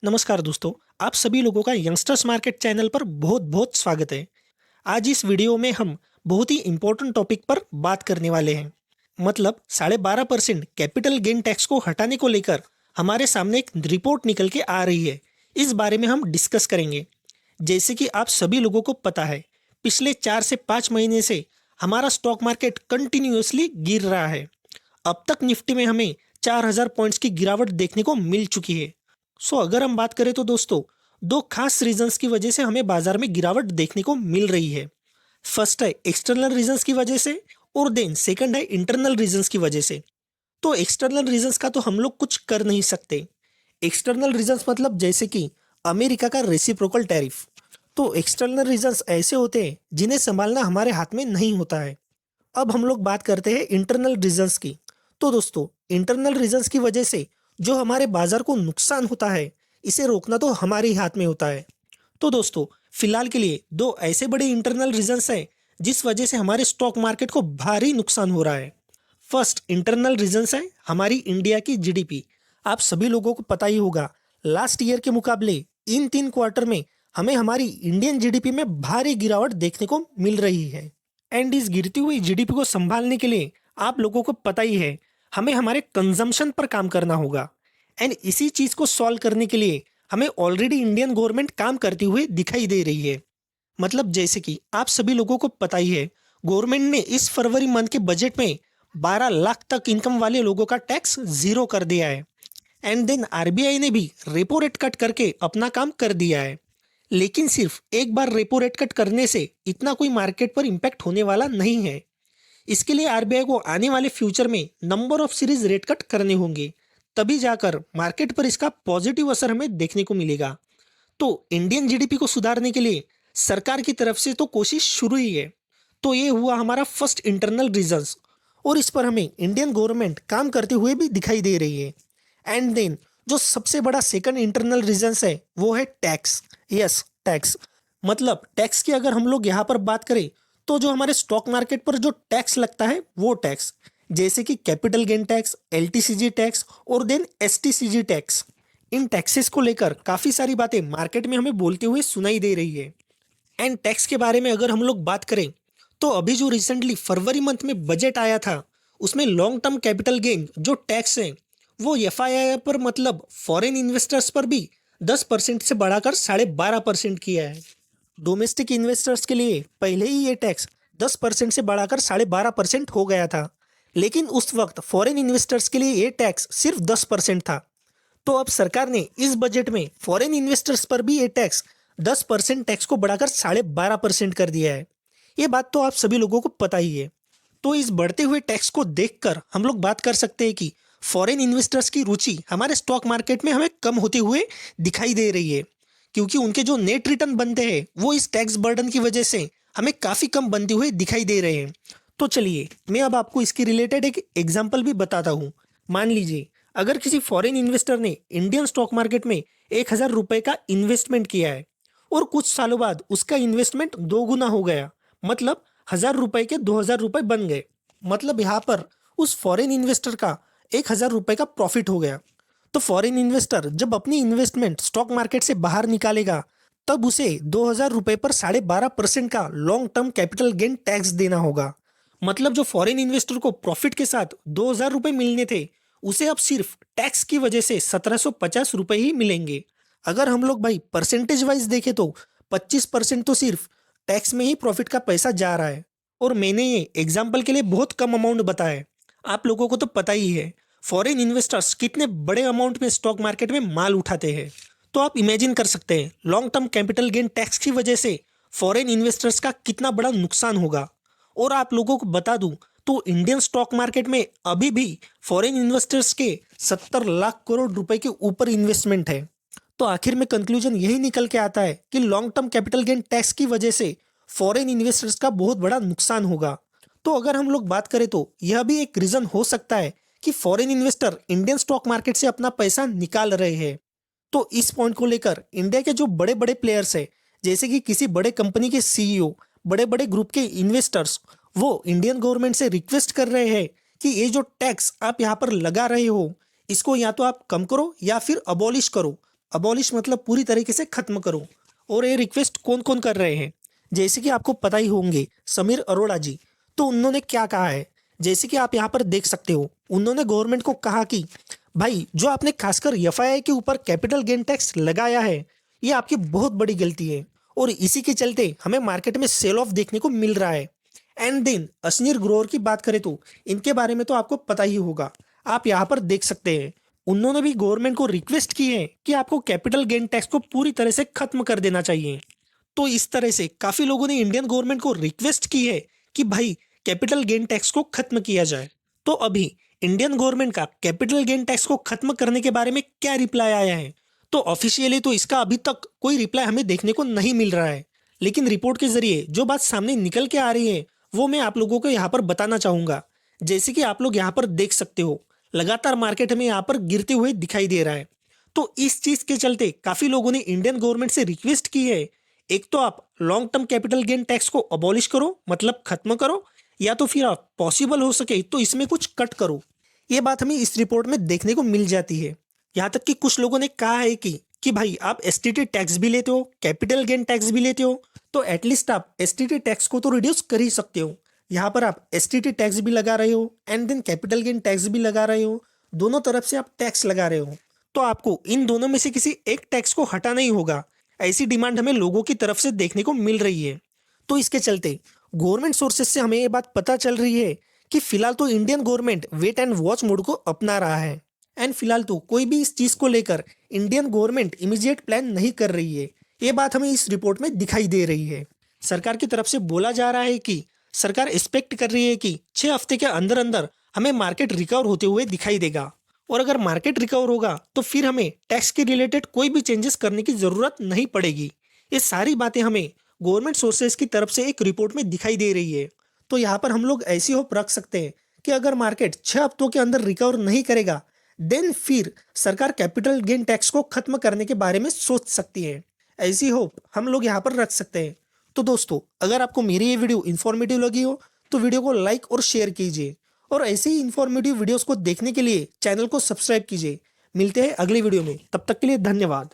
नमस्कार दोस्तों, आप सभी लोगों का यंगस्टर्स मार्केट चैनल पर बहुत बहुत स्वागत है। आज इस वीडियो में हम बहुत ही इम्पोर्टेंट टॉपिक पर बात करने वाले हैं। मतलब 12.5% कैपिटल गेन टैक्स को हटाने को लेकर हमारे सामने एक रिपोर्ट निकल के आ रही है। इस बारे में हम डिस्कस करेंगे। जैसे कि आप सभी लोगों को पता है, पिछले 4 से 5 महीने से हमारा स्टॉक मार्केट कंटिन्यूअसली गिर रहा है। अब तक निफ्टी में हमें 4,000 पॉइंट्स की गिरावट देखने को मिल चुकी है। अगर हम बात करें तो दोस्तों, दो खास रीजंस की वजह से हमें बाजार में गिरावट देखने को मिल रही है। फर्स्ट है एक्सटर्नल रीजंस की वजह से, और देन सेकंड है इंटरनल रीजंस की वजह से। तो एक्सटर्नल रीजंस का तो हम लोग कुछ कर नहीं सकते। एक्सटर्नल रीजंस मतलब जैसे कि अमेरिका का रेसिप्रोकल टैरिफ। तो एक्सटर्नल रीजंस ऐसे होते हैं जिन्हें संभालना हमारे हाथ में नहीं होता है। अब हम लोग बात करते हैं इंटरनल रीजंस की। तो दोस्तों, इंटरनल रीजंस की वजह से जो हमारे बाजार को नुकसान होता है, इसे रोकना तो हमारे ही हाथ में होता है। तो दोस्तों, फिलहाल के लिए दो ऐसे बड़े इंटरनल रीजंस हैं जिस वजह से हमारे स्टॉक मार्केट को भारी नुकसान हो रहा है। फर्स्ट इंटरनल रीजंस है हमारी इंडिया की जीडीपी। आप सभी लोगों को पता ही होगा, लास्ट ईयर के मुकाबले इन 3 क्वार्टर में हमें हमारी इंडियन जीडीपी में भारी गिरावट देखने को मिल रही है। एंड इस गिरती हुई जीडीपी को संभालने के लिए आप लोगों को पता ही है, हमें हमारे कंजम्पशन पर काम करना होगा। एंड इसी चीज को सॉल्व करने के लिए हमें ऑलरेडी इंडियन गवर्नमेंट काम करती हुई दिखाई दे रही है। मतलब जैसे कि आप सभी लोगों को पता ही है, गवर्नमेंट ने इस फरवरी मंथ के बजट में 12 लाख तक इनकम वाले लोगों का टैक्स जीरो कर दिया है। एंड देन आरबीआई ने भी रेपो रेट कट करके अपना काम कर दिया है। लेकिन सिर्फ एक बार रेपो रेट कट करने से इतना कोई मार्केट पर इम्पैक्ट होने वाला नहीं है। इसके लिए आरबीआई को आने वाले फ्यूचर में number of series rate cut करने होंगे, तभी जाकर मार्केट पर इसका पॉजिटिव असर हमें देखने को मिलेगा। तो इंडियन जीडीपी को सुधारने के लिए सरकार की तरफ से तो कोशिश शुरू ही है। तो ये हुआ हमारा फर्स्ट इंटरनल रीजंस, और इस पर हमें इंडियन गवर्नमेंट काम करते हुए भी दिखाई दे रही है। एंड देन जो सबसे बड़ा सेकंड इंटरनल रीजंस है वो है टैक्स। Yes, tax. मतलब टैक्स की अगर हम लोग यहाँ पर बात करें, तो जो हमारे स्टॉक मार्केट पर जो टैक्स लगता है वो टैक्स, जैसे कि capital gain tax, LTCG tax और देन एसटीसीजी टैक्स। इन टैक्सेस को लेकर काफ़ी सारी बातें मार्केट में हमें बोलते हुए सुनाई दे रही है। एंड टैक्स के बारे में अगर हम लोग बात करें, तो अभी जो रिसेंटली फरवरी मंथ में बजट आया था, उसमें लॉन्ग टर्म कैपिटल गेन जो टैक्स है वो एफआईआई पर मतलब फॉरेन इन्वेस्टर्स पर भी 10% से बढ़ाकर 12.5% किया है। डोमेस्टिक इन्वेस्टर्स के लिए पहले ही ये टैक्स 10% से बढ़ाकर 12.5% हो गया था। लेकिन उस वक्त फॉरेन इन्वेस्टर्स के लिए ये टैक्स सिर्फ 10% था। तो अब सरकार ने इस बजट में फॉरेन इन्वेस्टर्स पर भी ये टैक्स 10% टैक्स को बढ़ाकर 12.5% कर दिया है। ये बात तो आप सभी लोगों को पता ही है। तो इस बढ़ते हुए टैक्स को देखकर हम लोग बात कर सकते हैं कि फॉरेन इन्वेस्टर्स की रुचि हमारे स्टॉक मार्केट में हमें कम होते हुए दिखाई दे रही है, क्योंकि उनके जो नेट रिटर्न बनते हैं वो इस टैक्स बर्डन की वजह से हमें काफ़ी कम बनते हुए दिखाई दे रहे हैं। तो चलिए मैं अब आपको इसके रिलेटेड एक एग्जाम्पल भी बताता हूँ। मान लीजिए, अगर किसी फॉरेन इन्वेस्टर ने इंडियन स्टॉक मार्केट में 1,000 रुपए का इन्वेस्टमेंट किया है, और कुछ सालों बाद उसका इन्वेस्टमेंट 2 गुना हो गया, मतलब 1,000 रुपए के 2,000 रुपए बन गए। मतलब यहाँ पर उस फॉरेन इन्वेस्टर का 1,000 रुपए का प्रॉफिट हो गया। तो फॉरेन इन्वेस्टर जब अपनी इन्वेस्टमेंट स्टॉक मार्केट से बाहर निकालेगा, तब उसे 2,000 रुपए पर 12.5% का long term capital gain tax देना होगा। मतलब जो फॉरेन इन्वेस्टर को प्रॉफिट के साथ 2,000 रुपए मिलने थे, उसे अब सिर्फ टैक्स की वजह से 1,750 रुपए ही मिलेंगे। अगर हम लोग भाई परसेंटेज वाइज देखें तो 25% तो सिर्फ टैक्स में ही प्रॉफिट का पैसा जा रहा है। और मैंने ये एग्जाम्पल के लिए बहुत कम अमाउंट बताया है। आप लोगों को तो पता ही है फॉरेन इन्वेस्टर्स कितने बड़े अमाउंट में स्टॉक मार्केट में माल उठाते हैं। तो आप इमेजिन कर सकते हैं long term capital gain tax की वजह से फॉरेन इन्वेस्टर्स का कितना बड़ा नुकसान होगा। और आप लोगों को बता दूं, तो इंडियन स्टॉक मार्केट में अभी भी फॉरेन इन्वेस्टर्स के 70 लाख करोड़ रुपए के ऊपर इन्वेस्टमेंट है। तो आखिर में कंक्लूजन यही निकल के आता है कि long term capital gain tax की वजह से फॉरेन इन्वेस्टर्स का बहुत बड़ा नुकसान होगा। तो अगर हम लोग बात करें तो यह भी एक रीजन हो सकता है कि foreign investor Indian stock market से अपना पैसा निकाल रहे हैं। तो इस पॉइंट को लेकर इंडिया के जो बड़े बड़े प्लेयर्स हैं, जैसे कि किसी बड़े कंपनी के सीईओ, बड़े बड़े ग्रुप के इन्वेस्टर्स, वो इंडियन गवर्नमेंट से रिक्वेस्ट कर रहे हैं कि ये जो टैक्स आप यहाँ पर लगा रहे हो, इसको या तो आप कम करो या फिर अबॉलिश करो, अबॉलिश मतलब पूरी तरीके से खत्म करो। और ये रिक्वेस्ट कौन कौन कर रहे हैं, जैसे कि आपको पता ही होंगे समीर अरोड़ा जी। तो उन्होंने क्या कहा है, जैसे कि आप यहाँ पर देख सकते हो, उन्होंने गवर्नमेंट को कहा कि भाई जो आपने खासकर एफआईआई के ऊपर कैपिटल गेन टैक्स लगाया है, ये आपकी बहुत बड़ी गलती है और इसी के चलते हमें मार्केट में सेल ऑफ देखने को मिल रहा है। एंड देन अशनीर ग्रोवर की बात करें तो इनके बारे में तो आपको पता ही होगा, आप यहाँ पर देख सकते हैं। उन्होंने भी गवर्नमेंट को रिक्वेस्ट की है कि आपको कैपिटल गेन टैक्स को पूरी तरह से खत्म कर देना चाहिए। तो इस तरह से काफी लोगों ने इंडियन गवर्नमेंट को रिक्वेस्ट की है कि भाई कैपिटल गेन टैक्स को खत्म किया जाए। तो अभी इंडियन गवर्नमेंट का कैपिटल गेन टैक्स को खत्म करने के बारे में क्या रिप्लाई आया है, तो ऑफिशियली तो इसका अभी तक कोई रिप्लाई हमें देखने को नहीं मिल रहा है। लेकिन रिपोर्ट के जरिए जो बात सामने निकल के आ रही है वो मैं आप लोगों को यहाँ पर बताना चाहूंगा। जैसे कि आप लोग यहाँ पर देख सकते हो, लगातार मार्केट हमें यहाँ पर गिरते हुए दिखाई दे रहा है। तो इस चीज के चलते काफी लोगों ने इंडियन गवर्नमेंट से रिक्वेस्ट की है, एक तो आप long term capital gain tax को अबॉलिश करो, मतलब खत्म करो, या तो फिर आप पॉसिबल हो सके तो इसमें कुछ कट करो। ये बात हमें इस रिपोर्ट में देखने को मिल जाती है। यहाँ तक कि कुछ लोगों ने कहा है कि भाई आप एसटीटी टैक्स भी लेते हो, कैपिटल गेन टैक्स भी लेते हो, तो एटलीस्ट आप एसटीटी टैक्स को तो रिड्यूस कर ही सकते हो। यहाँ पर आप एसटीटी टैक्स भी लगा रहे हो and then capital gain tax भी लगा रहे हो, दोनों तरफ से आप टैक्स लगा रहे हो, तो आपको इन दोनों में से किसी एक टैक्स को हटाना ही होगा। ऐसी डिमांड हमें लोगों की तरफ से देखने को मिल रही है। तो इसके चलते गवर्नमेंट सोर्सेज से हमें ये बात पता चल रही है कि फिलहाल तो Indian government wait and watch mode को अपना रहा है एंड फिलहाल तो कोई भी इस चीज को लेकर इंडियन गवर्नमेंट इमीडिएट प्लान नहीं कर रही है। ये बात हमें इस रिपोर्ट में दिखाई दे रही है। सरकार की तरफ से बोला जा रहा है कि सरकार एक्सपेक्ट कर रही है कि 6 हफ्ते के अंदर अंदर हमें मार्केट रिकवर होते हुए दिखाई देगा, और अगर मार्केट रिकवर होगा तो फिर हमें टैक्स के रिलेटेड कोई भी चेंजेस करने की जरूरत नहीं पड़ेगी। ये सारी बातें हमें गवर्नमेंट सोर्सेज की तरफ से एक रिपोर्ट में दिखाई दे रही है। तो यहाँ पर हम लोग ऐसी होप रख सकते हैं कि अगर मार्केट 6 हफ्तों के अंदर रिकवर नहीं करेगा देन फिर सरकार कैपिटल गेन टैक्स को खत्म करने के बारे में सोच सकती है। ऐसी होप हम लोग यहाँ पर रख सकते हैं। तो दोस्तों, अगर आपको मेरी ये वीडियो इन्फॉर्मेटिव लगी हो तो वीडियो को लाइक और शेयर कीजिए, और ऐसे ही इन्फॉर्मेटिव वीडियोस को देखने के लिए चैनल को सब्सक्राइब कीजिए। मिलते हैं अगली वीडियो में, तब तक के लिए धन्यवाद।